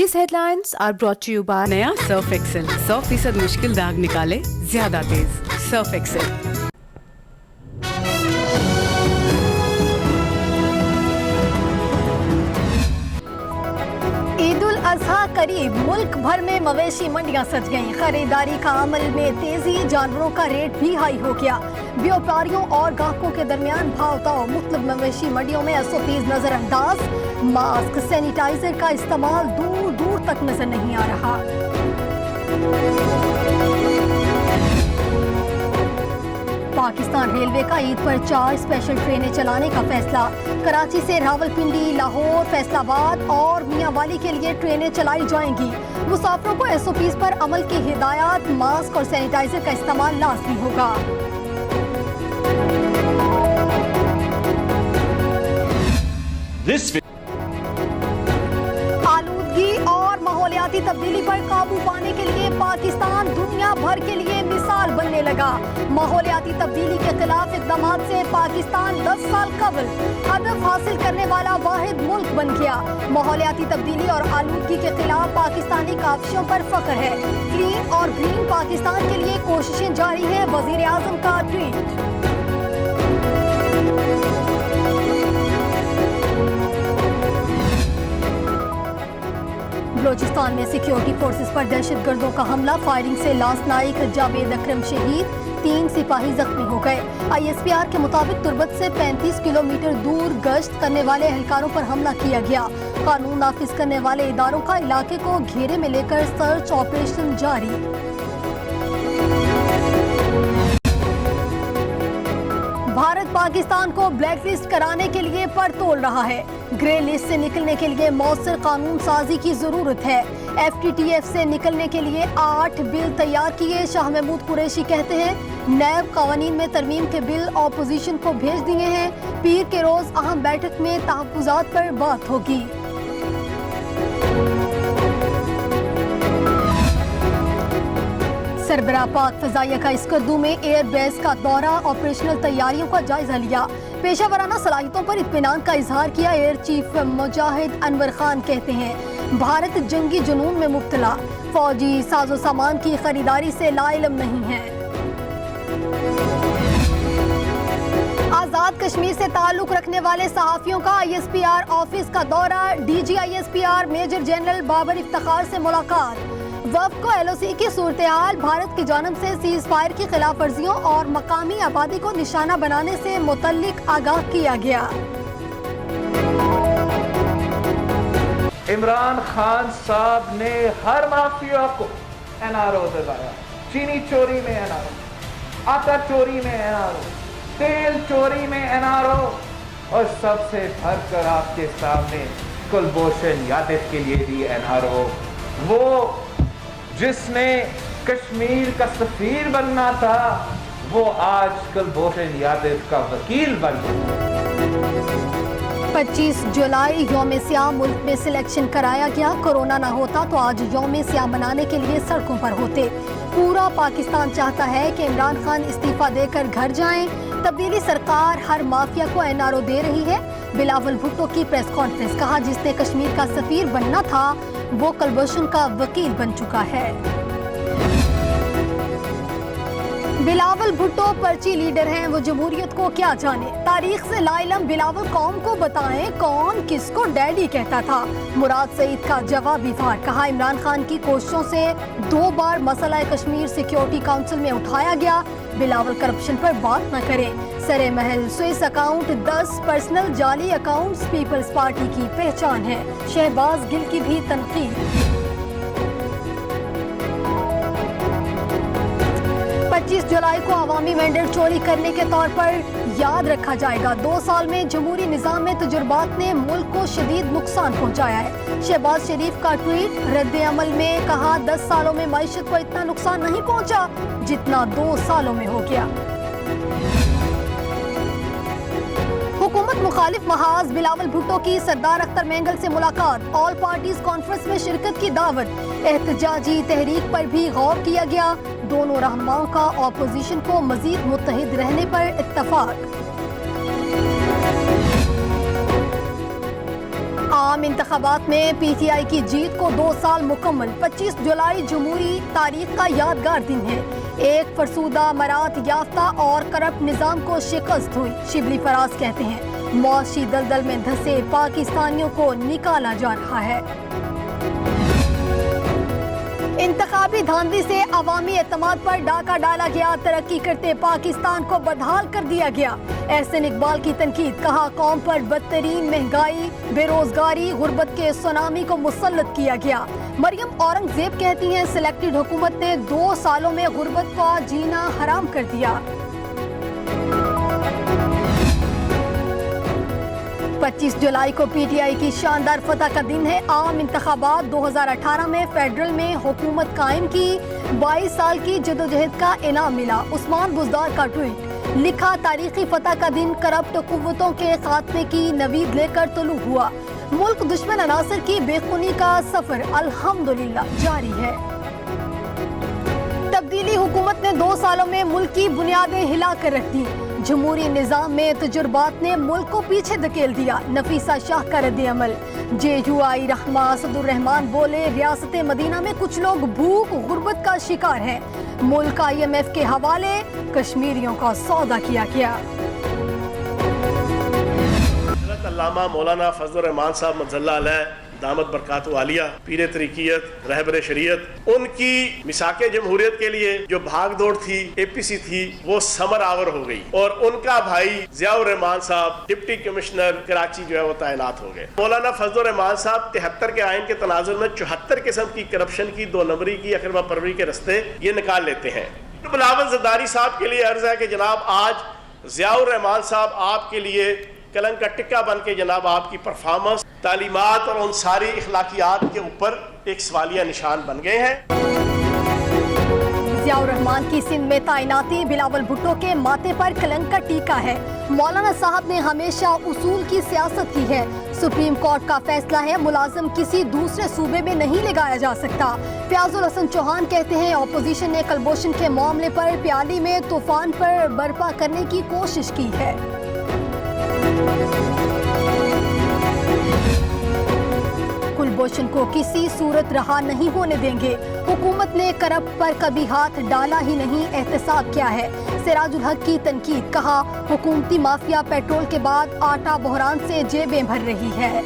These headlines are brought to you by नया Surf Excel 100% मुश्किल दाग निकाले ज्यादा तेज सर्फ एक्सेल। ईद उल अजहा करीब, मुल्क भर में मवेशी मंडियां सज गईं। खरीदारी का अमल में तेजी, जानवरों का रेट भी हाई हो गया। व्यापारियों और ग्राहकों के दरमियान भाव ताव। मुख्तलिफ मवेशी मंडियों में SOPs नजरअंदाज। मास्क, सैनिटाइजर का इस्तेमाल दूर दूर तक नजर नहीं आ रहा। पाकिस्तान रेलवे का ईद पर 4 स्पेशल ट्रेनें चलाने का फैसला। कराची से रावलपिंडी, लाहौर, फैसलाबाद और मियांवाली के लिए ट्रेनें चलाई जाएंगी। मुसाफिरों को SOPs पर अमल की हिदायत। मास्क और सैनिटाइजर का इस्तेमाल लाजमी होगा। आलूदगी और माहौलियाती तब्दीली पर काबू पाने के लिए पाकिस्तान दुनिया भर के लिए मिसाल बनने लगा। माहौलियाती तब्दीली के खिलाफ इक़दामात से पाकिस्तान 10 साल कबल हदफ हासिल करने वाला वाहिद मुल्क बन गया। माहौलियाती तब्दीली और आलूदगी के खिलाफ पाकिस्तानी काविशों पर फख्र है। क्लीन और ग्रीन पाकिस्तान के लिए कोशिशें जारी है। वज़ीर आज़म का ट्वीट। बलोचिस्तान में सिक्योरिटी फोर्सेस पर दहशतगर्दों का हमला। फायरिंग से लांस नाइक जावेद अकरम शहीद, 3 सिपाही जख्मी हो गए। ISPR के मुताबिक तुर्बत से 35 किलोमीटर दूर गश्त करने वाले एहलकारों पर हमला किया गया। कानून नाफिज करने वाले इदारों का इलाके को घेरे में लेकर सर्च ऑपरेशन जारी। भारत पाकिस्तान को ब्लैक लिस्ट कराने के लिए पड़तोल रहा है। ग्रे लिस्ट से निकलने के लिए मौसर कानून साजी की जरूरत है। FTTF से निकलने के लिए 8 बिल तैयार किए। शाह महमूद कुरैशी कहते हैं नैब कानून में तरमीम के बिल ऑपोजिशन को भेज दिए हैं। पीर के रोज अहम बैठक में तहफ्फुज़ात पर बात होगी। सरबराह पाक फजाइया का इस्कर्दू में एयर बेस का दौरा, ऑपरेशनल तैयारियों का जायजा लिया। पेशा वराना सलाहियतों पर इत्मीनान का इजहार किया। एयर चीफ मुजाहिद अनवर खान कहते हैं भारत जंगी जुनून में मुब्तला, फौजी साजो सामान की खरीदारी से लाइलम नहीं है। आजाद कश्मीर से ताल्लुक रखने वाले सहाफियों का ISPR ऑफिस का दौरा। DG ISPR major general Babar Iftikhar से मुलाकात। वफ़द को LOC की सूरत-ए-हाल, भारत की जानब से सीज फायर की खिलाफ वर्जियों और मकामी आबादी को निशाना बनाने से मुतल्लिक आगाह किया गया। इमरान खान साहब ने हर माफिया को NRO दिलाया। चीनी चोरी में NRO, आटा चोरी में NRO, तेल चोरी में NRO और सबसे भरकर आपके सामने कुलभूषण यादव के लिए भी NRO। वो जिसने कश्मीर का सफीर बनना था वो आज कुलभूषण यादव का वकील बन गया। 25 जुलाई यौम सियाम मुल्क में सिलेक्शन कराया गया। कोरोना ना होता तो आज यौम सियाम मनाने के लिए सड़कों पर होते। पूरा पाकिस्तान चाहता है कि इमरान खान इस्तीफा देकर घर जाएं। तब्दीली सरकार हर माफिया को NRO दे रही है। बिलावल भुट्टो की प्रेस कॉन्फ्रेंस, कहा जिसने कश्मीर का सफीर बनना था वो कुलभूषण का वकील बन चुका है। बिलावल भुट्टो पर्ची लीडर हैं, वो जमहूरियत को क्या जाने। तारीख से लाइलम बिलावल कौम को बताएं कौन किसको डैडी कहता था। मुराद सईद का जवाबी वार, कहा इमरान खान की कोशिशों से 2 बार मसला कश्मीर सिक्योरिटी काउंसिल में उठाया गया। बिलावल करप्शन पर बात न करें। सरे महल स्विस अकाउंट, 10 पर्सनल जाली अकाउंट्स पीपल्स पार्टी की पहचान है। शहबाज गिल की भी तनकीद। 25 जुलाई को अवामी मैंडेट चोरी करने के तौर पर याद रखा जाएगा। 2 साल में जमहूरी निज़ाम में तजुर्बात ने मुल्क को शदीद नुकसान पहुंचाया है। शहबाज शरीफ का ट्वीट, रद्द अमल में कहा 10 सालों में मईशत को इतना नुकसान नहीं पहुंचा जितना 2 सालों में हो गया। हुकूमत मुखालिफ महाज बिलावल भुट्टो की सरदार अख्तर मेंगल से मुलाकात। ऑल पार्टीज कॉन्फ्रेंस में शिरकत की दावत। एहतजाजी तहरीक पर भी गौर किया गया। दोनों रहनुमाओं का ऑपोजिशन को मजीद मुत्तहिद रहने पर इत्तफाक। عام انتخابات میں پی ٹی آئی کی جیت کو 2 سال مکمل. 25 جولائی جمہوری تاریخ کا یادگار دن ہے. ایک فرسودہ مراد یافتہ اور کرپٹ نظام کو شکست ہوئی. شبلی فراز کہتے ہیں معاشی دلدل میں دھنسے پاکستانیوں کو نکالا جا رہا ہے. انتخابی دھاندلی سے عوامی اعتماد پر ڈاکہ ڈالا گیا. ترقی کرتے پاکستان کو بدحال کر دیا گیا. احسن اقبال کی تنقید. کہا قوم پر بدترین مہنگائی بے روزگاری غربت کے سونامی کو مسلط کیا گیا. مریم اورنگزیب کہتی ہیں سلیکٹڈ حکومت نے 2 سالوں میں غربت کا جینا حرام کر دیا. 25 جولائی کو پی ٹی آئی کی شاندار فتح کا دن ہے. عام انتخابات 2018 میں فیڈرل میں حکومت قائم کی. 22 سال کی جدوجہد کا انعام ملا. عثمان بزدار کا ٹویٹ. لکھا تاریخی فتح کا دن کرپٹ قوتوں کے خاتمے کی نوید لے کر طلوع ہوا. ملک دشمن عناصر کی بے خونی کا سفر الحمدللہ جاری ہے. تبدیلی حکومت نے 2 سالوں میں ملک کی بنیادیں ہلا کر رکھ دی. جمہوری نظام میں تجربات نے ملک کو پیچھے دھکیل دیا. نفیسہ شاہ کا رد عمل. JUI رہنما اسد الرحمان بولے ریاست مدینہ میں کچھ لوگ بھوک غربت کا شکار ہیں. ملک IMF کے حوالے. کشمیریوں کا سودا کیا گیا. حضرت علامہ مولانا فضل الرحمان صاحب مجزلہ علیہ دامت برکاتہ عالیہ پیر طریقیت رہبر شریعت، ان کی مساق جمہوریت کے لیے جو بھاگ دوڑ تھی APC تھی وہ ثمر آور ہو گئی، اور ان کا بھائی ضیاء الرحمان صاحب ڈپٹی کمشنر کراچی جو ہے وہ تعینات ہو گئے. مولانا فضل الرحمان صاحب 73 کے آئین کے تناظر میں 74 قسم کی کرپشن کی 2 نمبری کی اقربا پروری کے رستے یہ نکال لیتے ہیں. بلاول زرداری صاحب کے لیے عرض ہے کہ جناب آج ضیاء الرحمان صاحب آپ کے لیے کلنگ کا ٹکا بن کے جناب آپ کی پرفارمنس، تعلیمات اور ان ساری اخلاقیات کے اوپر ایک سوالیہ نشان بن گئے ہیں. ضیاء الرحمان کی سندھ میں تعیناتی بلاول بھٹو کے ماتھے پر کلنک کا ٹیکا ہے. مولانا صاحب نے ہمیشہ اصول کی سیاست کی ہے. سپریم کورٹ کا فیصلہ ہے ملازم کسی دوسرے صوبے میں نہیں لگایا جا سکتا. فیاض الحسن چوہان کہتے ہیں اپوزیشن نے کلبھوشن کے معاملے پر پیالی میں طوفان پر برپا کرنے کی کوشش کی ہے. کلبھوشن کو کسی صورت رہا نہیں ہونے دیں گے. حکومت نے کرپٹ پر کبھی ہاتھ ڈالا ہی نہیں، احتساب کیا ہے. سراج الحق کی تنقید. کہا حکومتی مافیا پیٹرول کے بعد آٹا بحران سے جیبیں بھر رہی ہے.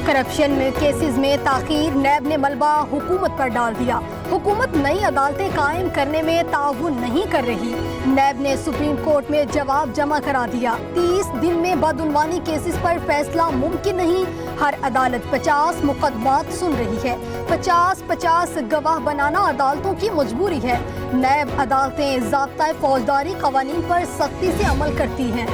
کرپشن میں کیسز میں تاخیر. نیب نے ملبہ حکومت پر ڈال دیا. حکومت نئی عدالتیں قائم کرنے میں تعاون نہیں کر رہی. نیب نے سپریم کورٹ میں جواب جمع کرا دیا. 30 دن میں بدعنوانی کیسز پر فیصلہ ممکن نہیں. ہر عدالت 50 مقدمات سن رہی ہے. 50 گواہ بنانا عدالتوں کی مجبوری ہے. نیب عدالتیں ضابطۂ فوجداری قوانین پر سختی سے عمل کرتی ہیں.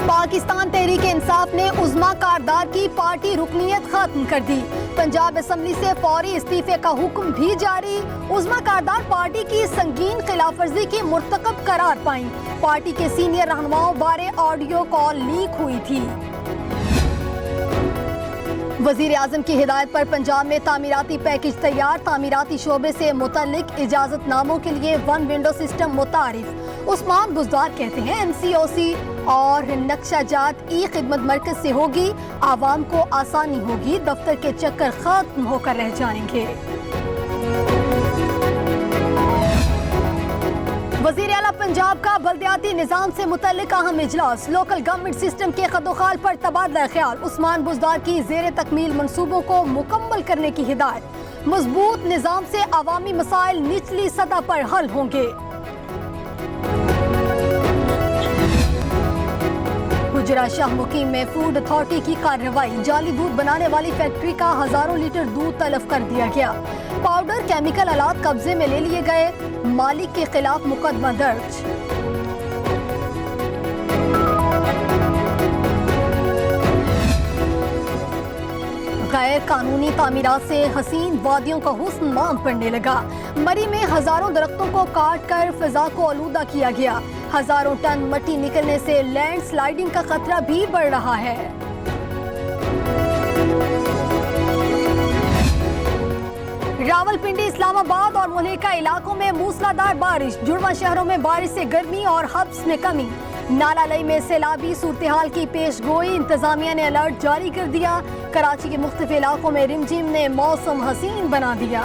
پاکستان تحریک انصاف نے عظمیٰ کاردار کی پارٹی رکنیت ختم کر دی. پنجاب اسمبلی سے فوری استعفے کا حکم بھی جاری. عظمیٰ کاردار پارٹی کی سنگین خلاف ورزی کی مرتکب قرار پائیں. پارٹی کے سینئر رہنماؤں بارے آڈیو کال لیک ہوئی تھی. وزیر اعظم کی ہدایت پر پنجاب میں تعمیراتی پیکج تیار. تعمیراتی شعبے سے متعلق اجازت ناموں کے لیے 1 ونڈو سسٹم متعارف. عثمان بزدار کہتے ہیں MCOC اور نقشہ جات ای خدمت مرکز سے ہوگی. عوام کو آسانی ہوگی. دفتر کے چکر ختم ہو کر رہ جائیں گے. وزیر اعلیٰ پنجاب کا بلدیاتی نظام سے متعلق اہم اجلاس. لوکل گورنمنٹ سسٹم کے خد و خال پر تبادلہ خیال. عثمان بزدار کی زیر تکمیل منصوبوں کو مکمل کرنے کی ہدایت. مضبوط نظام سے عوامی مسائل نچلی سطح پر حل ہوں گے. گجرا شاہ مقیم میں فوڈ اتھارٹی کی کارروائی. جعلی دودھ بنانے والی فیکٹری کا ہزاروں لیٹر دودھ تلف کر دیا گیا. پاؤڈر کیمیکل آلات قبضے میں لے لیے گئے. مالک کے خلاف مقدمہ درج. غیر قانونی تعمیرات سے حسین وادیوں کا حسن ماند پڑنے لگا. مری میں ہزاروں درختوں کو کاٹ کر فضا کو آلودہ کیا گیا. ہزاروں ٹن مٹی نکلنے سے لینڈ سلائیڈنگ کا خطرہ بھی بڑھ رہا ہے. रावलपिंडी, इस्लामाबाद और मुल्हिका इलाकों में मूसलाधार बारिश। जुड़वा शहरों में बारिश से गर्मी और हब्स में कमी। नालालई में सैलाबी सूरत हाल की पेश गोई, इंतजामिया ने अलर्ट जारी कर दिया। कराची के मुख्तलिफ इलाकों में रिमझिम ने मौसम हसीन बना दिया।